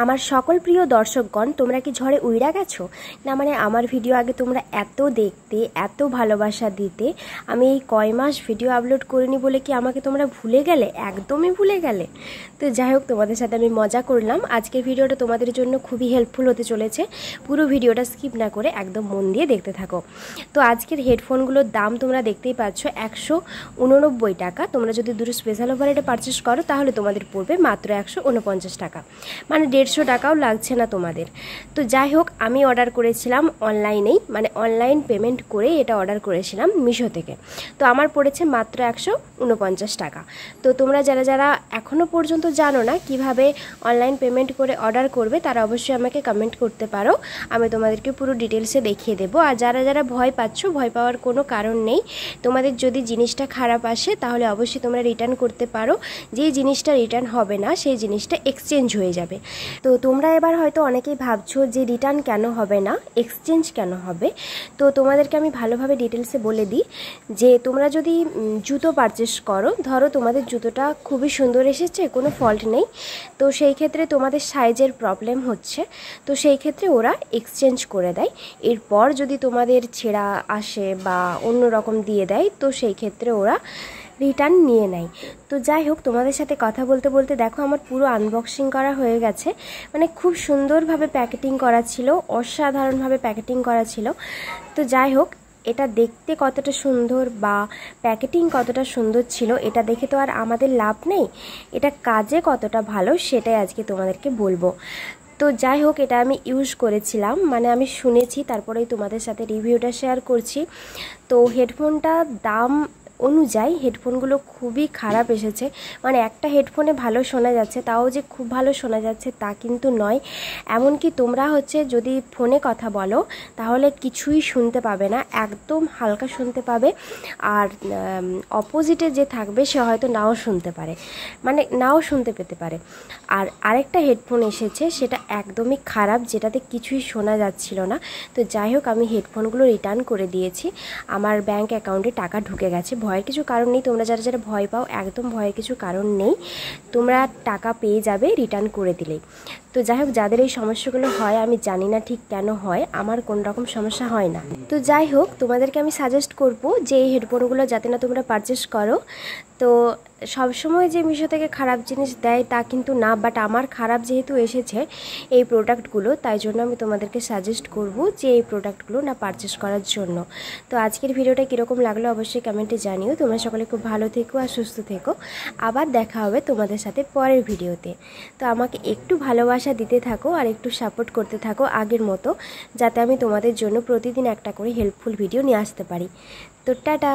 আমার সকল প্রিয় দর্শকগণ, তোমরা কি ঝড়ে উইড়া গেছো না? মানে আমার ভিডিও আগে তোমরা এত দেখতে, এত ভালোবাসা দিতে, আমি এই কয় মাস ভিডিও আপলোড করিনি বলে কি আমাকে তোমরা ভুলে গেলে? একদমই ভুলে গেলে? তো যাই হোক, তোমাদের সাথে আমি মজা করলাম। আজকের ভিডিওটা তোমাদের জন্য খুবই হেল্পফুল হতে চলেছে। পুরো ভিডিওটা স্কিপ না করে একদম মন দিয়ে দেখতে থাকো। তো আজকের হেডফোনগুলোর দাম তোমরা দেখতেই পাচ্ছ, 189 টাকা। তোমরা যদি দুটো স্পেশাল অফার এটা পারচেস করো তাহলে তোমাদের পড়বে মাত্র 149 টাকা, মানে 150 টাকাও লাগছে না তোমাদের। তো যাই হোক, আমি অর্ডার করেছিলাম অনলাইনেই, মানে অনলাইন পেমেন্ট করে এটা অর্ডার করেছিলাম মিশো থেকে। তো আমার পড়েছে মাত্র 149 টাকা। তো তোমরা যারা যারা এখনও পর্যন্ত জানো না কিভাবে অনলাইন পেমেন্ট করে অর্ডার করবে, তারা অবশ্যই আমাকে কমেন্ট করতে পারো, আমি তোমাদেরকে পুরো ডিটেলসে দেখিয়ে দেবো। আর যারা যারা ভয় পাচ্ছ, ভয় পাওয়ার কোনো কারণ নেই। তোমাদের যদি জিনিসটা খারাপ আসে তাহলে অবশ্যই তোমরা রিটার্ন করতে পারো। যেই জিনিসটা রিটার্ন হবে না সেই জিনিসটা এক্সচেঞ্জ হয়ে যাবে। তো তোমরা এবার হয়তো অনেকেই ভাবছো যে রিটার্ন কেন হবে না, এক্সচেঞ্জ কেন হবে। তো তোমাদেরকে আমি ভালোভাবে ডিটেলসে বলে দিই যে তোমরা যদি জুতো পারচেস করো, ধরো তোমাদের জুতোটা খুবই সুন্দর এসেছে, কোনো ফল্ট নেই, তো সেই ক্ষেত্রে তোমাদের সাইজের প্রবলেম হচ্ছে, তো সেই ক্ষেত্রে ওরা এক্সচেঞ্জ করে দেয়। এরপর যদি তোমাদের ছেঁড়া আসে বা অন্য রকম দিয়ে দেয়, তো সেই ক্ষেত্রে ওরা রিটার্ন নিয়ে নেয়। তো যাই হোক, তোমাদের সাথে কথা বলতে বলতে দেখো আমার পুরো আনবক্সিং করা হয়ে গেছে। মানে খুব সুন্দরভাবে প্যাকেটিং করা ছিল, অসাধারণভাবে প্যাকেটিং করা ছিল। তো যাই হোক, এটা দেখতে কতটা সুন্দর বা প্যাকেটিং কতটা সুন্দর ছিল এটা দেখে তো আর আমাদের লাভ নেই, এটা কাজে কতটা ভালো সেটাই আজকে তোমাদেরকে বলবো। তো যাই হোক, এটা আমি ইউজ করেছিলাম, মানে আমি শুনেছি, তারপরেই তোমাদের সাথে রিভিউটা শেয়ার করছি। তো হেডফোনটার দাম অনুযায়ী হেডফোনগুলো খুবই খারাপ এসেছে। মানে একটা হেডফোনে ভালো শোনা যাচ্ছে, তাও যে খুব ভালো শোনা যাচ্ছে তা কিন্তু নয়। এমনকি তোমরা যদি ফোনে কথা বলো তাহলে কিছুই শুনতে পাবে না, একদম হালকা শুনতে পাবে। আর অপোজিটে যে থাকবে সে হয়তো নাও শুনতে পারে, মানে নাও শুনতে পেতে পারে। আর আরেকটা হেডফোন এসেছে, সেটা একদমই খারাপ, যেটাতে কিছুই শোনা যাচ্ছিল না। তো যাই হোক, আমি হেডফোনগুলো রিটার্ন করে দিয়েছি, আমার ব্যাংক অ্যাকাউন্টে টাকা ঢুকে গেছে। ভয়ের কিছু কারণ নেই, তোমরা যারা যারা ভয় পাও একদম ভয়ের কিছু কারণ নেই, তোমরা টাকা পেয়ে যাবে রিটার্ন করে দিলেই। তো যাই হোক, যাদের এই সমস্যাগুলো হয়, আমি জানি না ঠিক কেন হয়, আমার কোনো রকম সমস্যা হয় না। তো যাই হোক, তোমাদেরকে আমি সাজেস্ট করব যে এই হেডফোনগুলো যাতে না তোমরা পারচেস করো। তো সবসময় যে মিশো থেকে খারাপ জিনিস দেয় তা কিন্তু না, বাট আমার খারাপ যেহেতু এসেছে এই প্রোডাক্টগুলো, তাই জন্য আমি তোমাদেরকে সাজেস্ট করব যে এই প্রোডাক্টগুলো না পারচেস করার জন্য। তো আজকের ভিডিওটা কীরকম লাগলো অবশ্যই কমেন্টে জানিও। তোমরা সকলে খুব ভালো থেকো আর সুস্থ থেকো। আবার দেখা হবে তোমাদের সাথে পরের ভিডিওতে। তো আমাকে একটু ভালোবাসা দিতে থাকো আর একটু সাপোর্ট করতে থাকো আগের মতো, যাতে আমি তোমাদের জন্য প্রতিদিন একটা করে হেল্পফুল ভিডিও নিয়ে আসতে পারি। তো টাটা।